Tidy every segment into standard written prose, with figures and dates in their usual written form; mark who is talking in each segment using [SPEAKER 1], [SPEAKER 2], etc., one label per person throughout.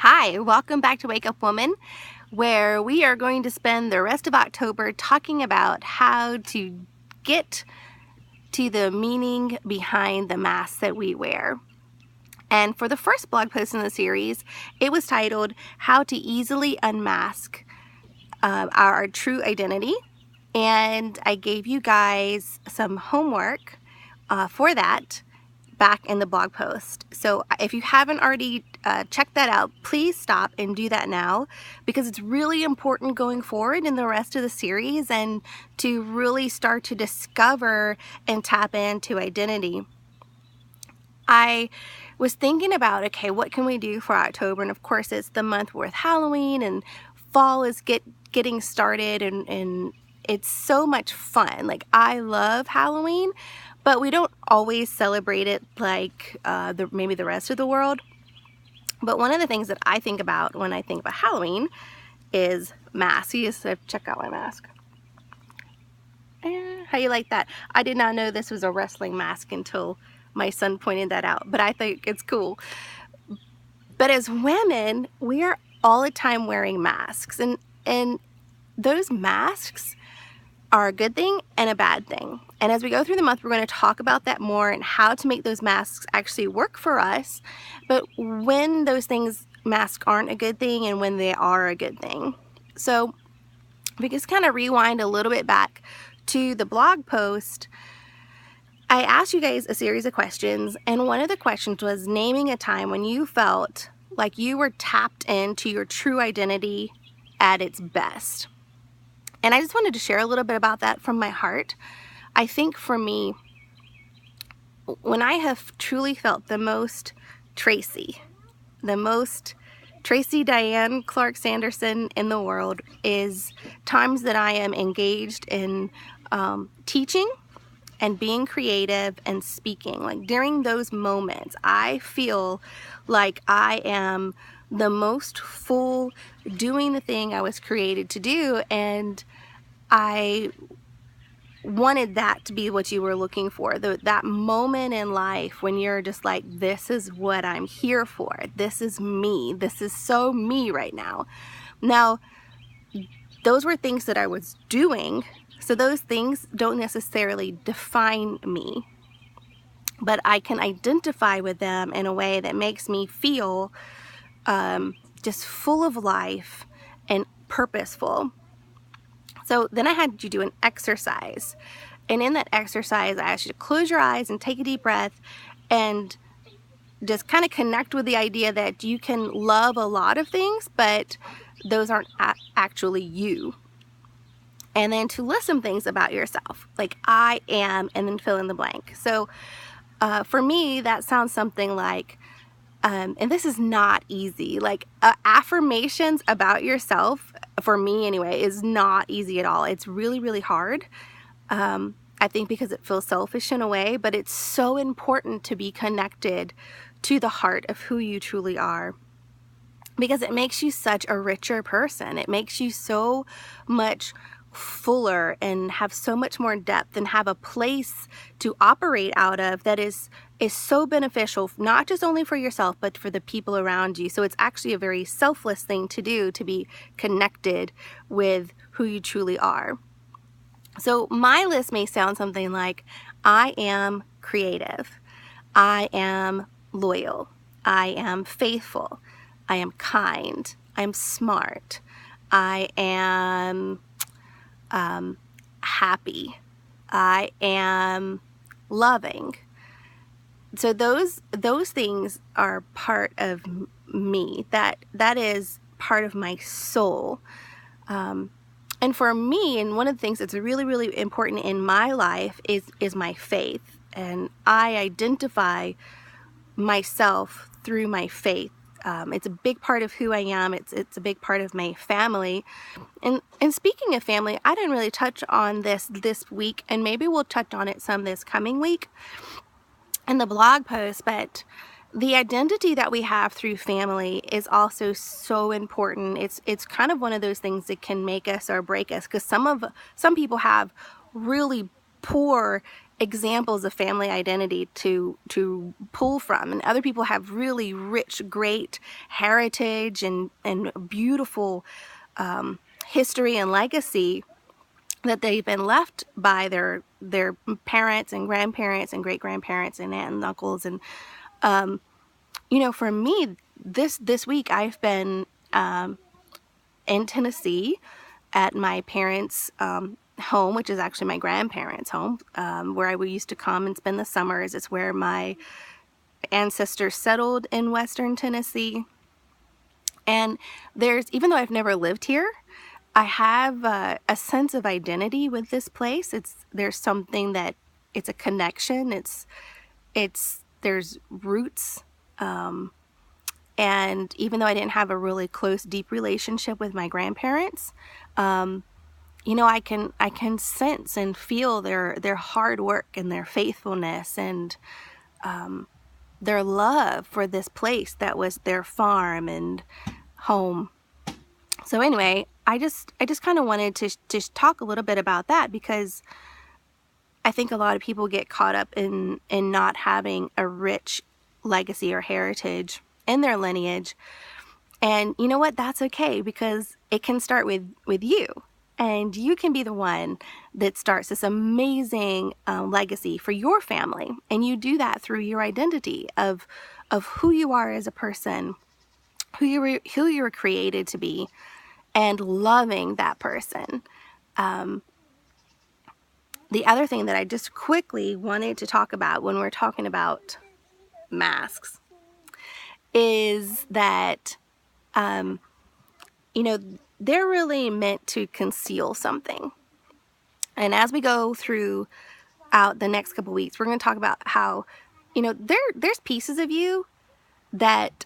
[SPEAKER 1] Hi, welcome back to Wake Up Woman, where we are going to spend the rest of October talking about how to get to the meaning behind the masks that we wear. And for the first blog post in the series, it was titled How to Easily Unmask Our True Identity. And I gave you guys some homework for that back in the blog post. So if you haven't already checked that out, please stop and do that now, because it's really important going forward in the rest of the series and to really start to discover and tap into identity. I was thinking about, okay, what can we do for October? And of course, it's the month with Halloween and fall is getting started, and it's so much fun. Like, I love Halloween, but we don't always celebrate it like maybe the rest of the world. But one of the things that I think about when I think about Halloween is masks. You just have to check out my mask. How you like that? I did not know this was a wrestling mask until my son pointed that out, but I think it's cool. But as women, we are all the time wearing masks, and those masks are a good thing and a bad thing. And as we go through the month, we're going to talk about that more and how to make those masks actually work for us, but when those masks aren't a good thing and when they are a good thing. So if we just kind of rewind a little bit back to the blog post, I asked you guys a series of questions, and one of the questions was naming a time when you felt like you were tapped into your true identity at its best. And I just wanted to share a little bit about that from my heart. I think for me, when I have truly felt the most Tracy Diane Clark Sanderson in the world is times that I am engaged in teaching and being creative and speaking. Like, during those moments, I feel like I am the most full doing the thing I was created to do, and I wanted that to be what you were looking for. That moment in life when you're just like, this is what I'm here for. This is me. This is so me right now. Now, those were things that I was doing, so those things don't necessarily define me, but I can identify with them in a way that makes me feel just full of life and purposeful. So then I had you do an exercise, and in that exercise I asked you to close your eyes and take a deep breath and just kind of connect with the idea that you can love a lot of things, but those aren't actually you. And then to list some things about yourself, like I am, and then fill in the blank. So for me, that sounds something like, and this is not easy, like affirmations about yourself, for me anyway, is not easy at all. It's really, really hard. I think because it feels selfish in a way, but it's so important to be connected to the heart of who you truly are, because it makes you such a richer person. It makes you so much fuller and have so much more depth and have a place to operate out of that is so beneficial, not just only for yourself, but for the people around you. So it's actually a very selfless thing to do, to be connected with who you truly are. So my list may sound something like, I am creative, I am loyal, I am faithful, I am kind, I'm smart, I am happy, I am loving. So those things are part of me. That is part of my soul. And for me, and one of the things that's really, really important in my life is my faith. And I identify myself through my faith. It's a big part of who I am. It's a big part of my family. And speaking of family, I didn't really touch on this week, and maybe we'll touch on it some this coming week in the blog post, but the identity that we have through family is also so important. It's kind of one of those things that can make us or break us, because some people have really poor examples of family identity to pull from, and other people have really rich, great heritage and beautiful history and legacy that they've been left by their parents and grandparents and great grandparents and aunts and uncles. And you know, for me, this week I've been in Tennessee at my parents' home, which is actually my grandparents' home, where I used to come and spend the summers. It's where my ancestors settled in Western Tennessee. And even though I've never lived here, I have a sense of identity with this place. There's something that, it's a connection. There's roots. And even though I didn't have a really close, deep relationship with my grandparents, you know, I can sense and feel their hard work and their faithfulness and their love for this place that was their farm and home. So anyway, I just kind of wanted to just talk a little bit about that, because I think a lot of people get caught up in not having a rich legacy or heritage in their lineage. And you know what? That's okay, because it can start with you. And you can be the one that starts this amazing legacy for your family. And you do that through your identity of who you are as a person, who you were created to be, and loving that person. The other thing that I just quickly wanted to talk about when we're talking about masks is that, you know, they're really meant to conceal something. And as we go throughout the next couple weeks, we're going to talk about how, you know, there's pieces of you that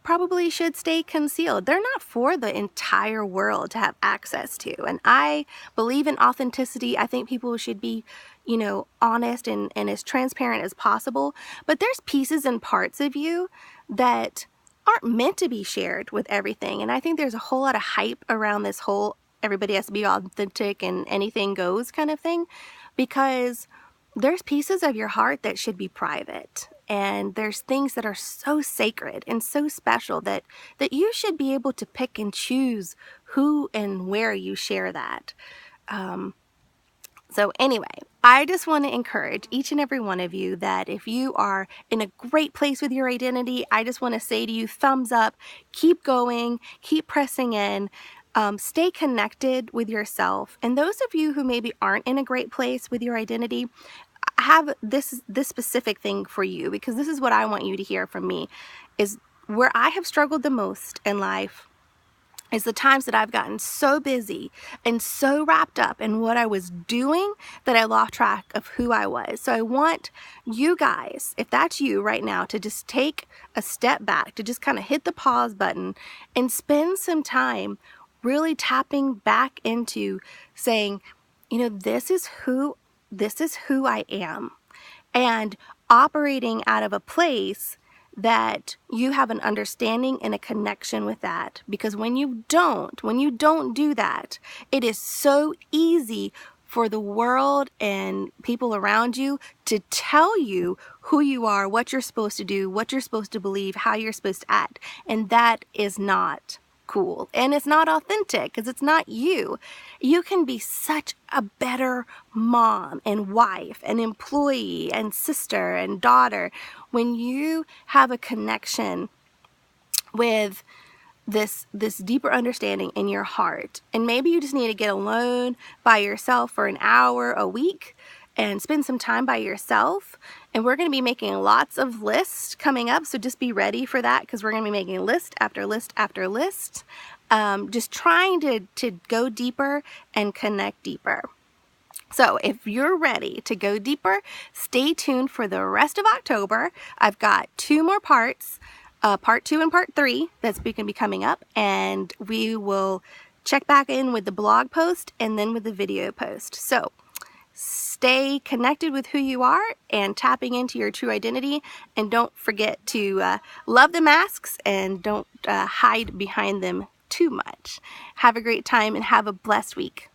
[SPEAKER 1] probably should stay concealed. They're not for the entire world to have access to. And I believe in authenticity. I think people should be, you know, honest and as transparent as possible. But there's pieces and parts of you that aren't meant to be shared with everything. And I think there's a whole lot of hype around this whole everybody has to be authentic and anything goes kind of thing, because there's pieces of your heart that should be private. And there's things that are so sacred and so special that you should be able to pick and choose who and where you share that. So anyway, I just want to encourage each and every one of you that if you are in a great place with your identity, I just want to say to you, thumbs up, keep going, keep pressing in. Stay connected with yourself. And those of you who maybe aren't in a great place with your identity, I have this specific thing for you, because this is what I want you to hear from me, is where I have struggled the most in life is the times that I've gotten so busy and so wrapped up in what I was doing that I lost track of who I was. So I want you guys, if that's you right now, to just take a step back, to just kind of hit the pause button and spend some time really tapping back into saying, you know, this is who I am, and operating out of a place that you have an understanding and a connection with that. Because when you don't do that, it is so easy for the world and people around you to tell you who you are, what you're supposed to do, what you're supposed to believe, how you're supposed to act. And that is not cool, and it's not authentic, because it's not you. You can be such a better mom and wife and employee and sister and daughter when you have a connection with this deeper understanding in your heart. And maybe you just need to get alone by yourself for an hour a week and spend some time by yourself. And we're going to be making lots of lists coming up, so just be ready for that, because we're going to be making list after list after list, just trying to go deeper and connect deeper. So if you're ready to go deeper, stay tuned for the rest of October. I've got 2 more parts, part 2 and part 3, that's going to be coming up, and we will check back in with the blog post and then with the video post. So stay connected with who you are and tapping into your true identity. And don't forget to love the masks and don't hide behind them too much. Have a great time and have a blessed week.